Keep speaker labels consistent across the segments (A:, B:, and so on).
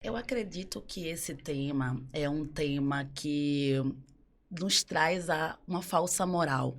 A: Eu acredito que esse tema é um tema que nos traz uma falsa moral.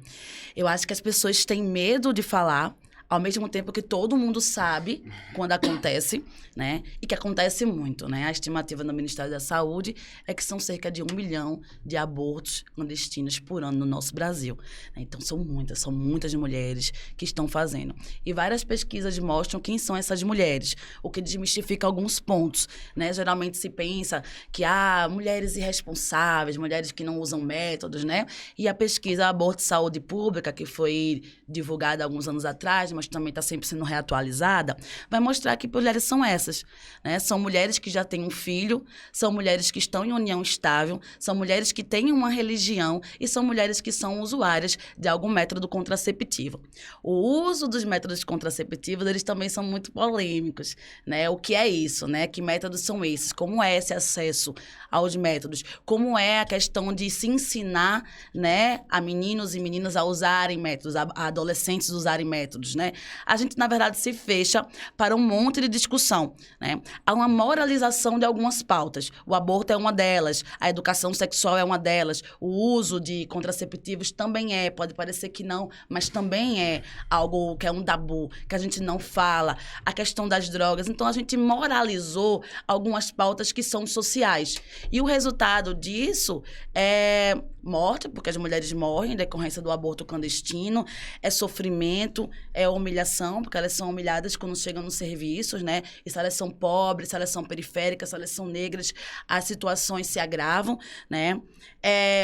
A: Eu acho que as pessoas têm medo de falar, ao mesmo tempo que todo mundo sabe quando acontece, né? E que acontece muito, né? A estimativa do Ministério da Saúde é que são cerca de 1 milhão de abortos clandestinos por ano no nosso Brasil, né? Então, são muitas mulheres que estão fazendo. E várias pesquisas mostram quem são essas mulheres, o que desmistifica alguns pontos, né? Geralmente se pensa que, mulheres irresponsáveis, mulheres que não usam métodos, né? E a pesquisa Aborto e Saúde Pública, que foi divulgada há alguns anos atrás, mas também está sempre sendo reatualizada, vai mostrar que mulheres são essas, né? São mulheres que já têm um filho, são mulheres que estão em união estável, são mulheres que têm uma religião e são mulheres que são usuárias de algum método contraceptivo. O uso dos métodos contraceptivos, eles também são muito polêmicos, né? O que é isso, né? Que métodos são esses? Como é esse acesso aos métodos? Como é a questão de se ensinar, né, a meninos e meninas a usarem métodos, a adolescentes usarem métodos, né? A gente, na verdade, se fecha para um monte de discussão, né? Há uma moralização de algumas pautas. O aborto é uma delas, a educação sexual é uma delas, o uso de contraceptivos também é, pode parecer que não, mas também é algo que é um tabu, que a gente não fala. A questão das drogas. Então, a gente moralizou algumas pautas que são sociais. E o resultado disso é morte, porque as mulheres morrem em decorrência do aborto clandestino, é sofrimento, é humilhação, porque elas são humilhadas quando chegam nos serviços, né? E se elas são pobres, se elas são periféricas, se elas são negras, as situações se agravam, né?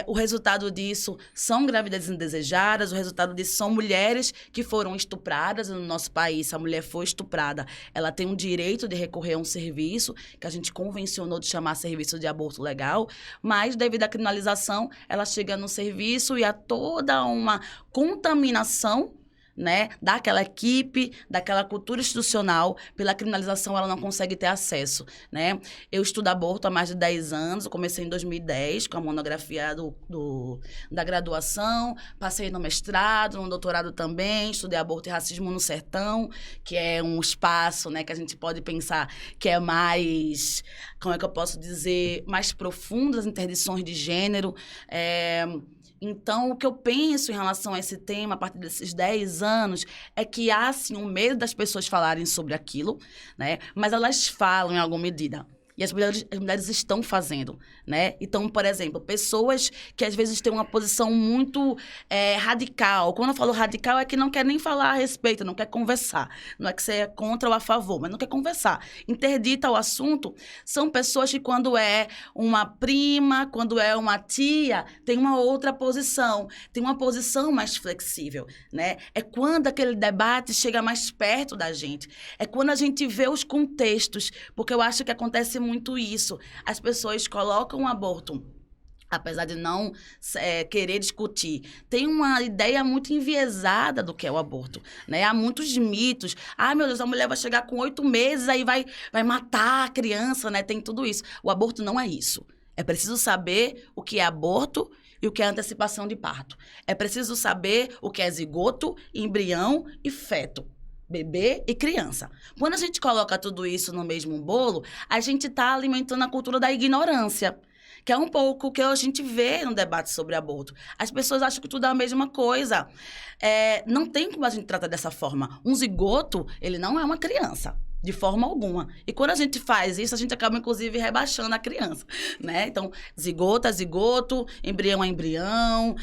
A: O resultado disso são gravidezes indesejadas, o resultado disso são mulheres que foram estupradas no nosso país. Se a mulher for estuprada, ela tem um direito de recorrer a um serviço, que a gente convencionou de chamar serviço de aborto legal, mas devido à criminalização, ela chega no serviço e há toda uma contaminação, né, daquela equipe, daquela cultura institucional. Pela criminalização, ela não consegue ter acesso, né? Eu estudo aborto há mais de 10 anos, eu comecei em 2010 com a monografia da graduação, passei no mestrado, no doutorado também, estudei aborto e racismo no sertão, que é um espaço, né, que a gente pode pensar que é mais, como é que eu posso dizer, mais profundo, as interdições de gênero. Então, o que eu penso em relação a esse tema, a partir desses 10 anos, é que há, sim, um medo das pessoas falarem sobre aquilo, né? Mas elas falam em alguma medida. E as mulheres estão fazendo, né? Então, por exemplo, pessoas que às vezes têm uma posição muito radical. Quando eu falo radical, é que não quer nem falar a respeito, não quer conversar. Não é que você é contra ou a favor, mas não quer conversar. Interdita o assunto. São pessoas que, quando é uma prima, quando é uma tia, tem uma outra posição. Tem uma posição mais flexível, né? É quando aquele debate chega mais perto da gente. É quando a gente vê os contextos. Porque eu acho que acontece muito isso. As pessoas colocam o aborto, apesar de não querer discutir, tem uma ideia muito enviesada do que é o aborto, né? Há muitos mitos. Meu Deus, a mulher vai chegar com 8 meses, aí vai matar a criança, né? Tem tudo isso. O aborto não é isso. É preciso saber o que é aborto e o que é antecipação de parto. É preciso saber o que é zigoto, embrião e feto. Bebê e criança. Quando a gente coloca tudo isso no mesmo bolo, a gente está alimentando a cultura da ignorância, que é um pouco o que a gente vê no debate sobre aborto. As pessoas acham que tudo é a mesma coisa. Não tem como a gente tratar dessa forma. Um zigoto, ele não é uma criança, de forma alguma. E quando a gente faz isso, a gente acaba, inclusive, rebaixando a criança, né? Então, zigoto é zigoto, embrião é embrião,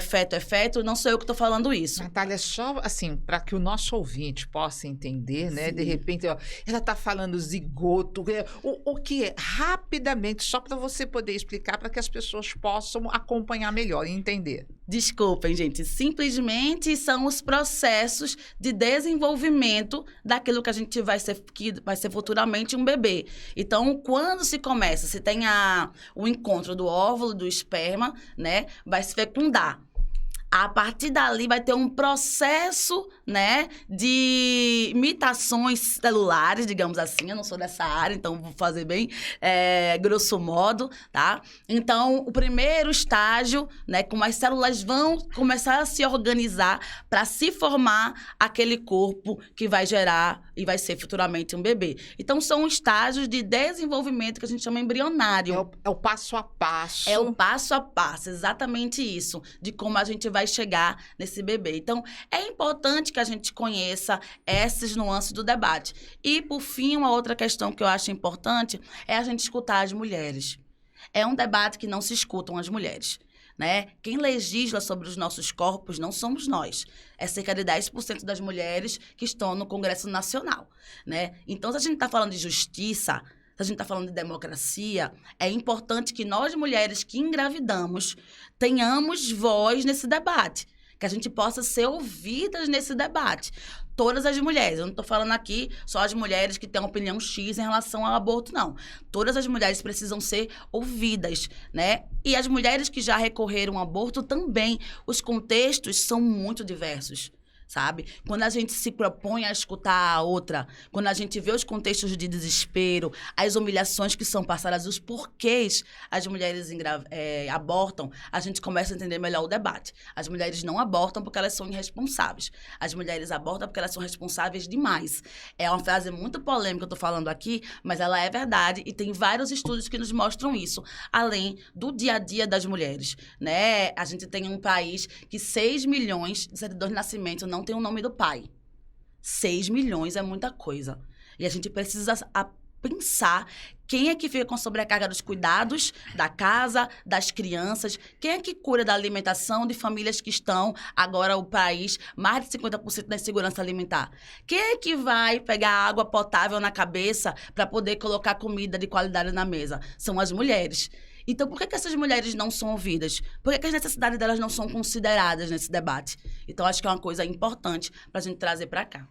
A: feto é feto, não sou eu que estou falando isso.
B: Natália, só assim, para que o nosso ouvinte possa entender, né?
A: Sim.
B: De repente, ó, ela está falando zigoto, o que é? Rapidamente, só para você poder explicar, para que as pessoas possam acompanhar melhor e entender.
A: Desculpem, gente. Simplesmente são os processos de desenvolvimento daquilo que que vai ser futuramente um bebê. Então, quando se começa, se tem o encontro do óvulo, do esperma, né? Vai se fecundar. A partir dali vai ter um processo né, de mutações celulares, digamos assim. Eu não sou dessa área, então vou fazer bem grosso modo, tá? Então, o primeiro estágio, né, como as células vão começar a se organizar para se formar aquele corpo que vai gerar e vai ser futuramente um bebê. Então, são estágios de desenvolvimento que a gente chama embrionário.
B: É o passo a passo.
A: É o passo a passo, exatamente isso, de como a gente vai chegar nesse bebê. Então, é importante que a gente conheça essas nuances do debate. E, por fim, uma outra questão que eu acho importante é a gente escutar as mulheres. É um debate que não se escutam as mulheres, né? Quem legisla sobre os nossos corpos não somos nós. É cerca de 10% das mulheres que estão no Congresso Nacional, né? Então, se a gente está falando de justiça, se a gente está falando de democracia, é importante que nós, mulheres que engravidamos, tenhamos voz nesse debate, que a gente possa ser ouvidas nesse debate. Todas as mulheres, eu não estou falando aqui só as mulheres que têm uma opinião X em relação ao aborto, não. Todas as mulheres precisam ser ouvidas, né? E as mulheres que já recorreram ao aborto também, os contextos são muito diversos. Sabe? Quando a gente se propõe a escutar a outra, quando a gente vê os contextos de desespero, as humilhações que são passadas, os porquês as mulheres abortam, a gente começa a entender melhor o debate. As mulheres não abortam porque elas são irresponsáveis. As mulheres abortam porque elas são responsáveis demais. É uma frase muito polêmica que eu estou falando aqui, mas ela é verdade e tem vários estudos que nos mostram isso, além do dia a dia das mulheres, né? A gente tem um país que 6 milhões de certidões de nascimento não tem o nome do pai. 6 milhões é muita coisa. E a gente precisa pensar quem é que fica com a sobrecarga dos cuidados da casa, das crianças, quem é que cuida da alimentação de famílias que estão, agora o país, mais de 50% da insegurança alimentar. Quem é que vai pegar água potável na cabeça para poder colocar comida de qualidade na mesa? São as mulheres. Então, por que essas mulheres não são ouvidas? Por que as necessidades delas não são consideradas nesse debate? Então, acho que é uma coisa importante para a gente trazer para cá.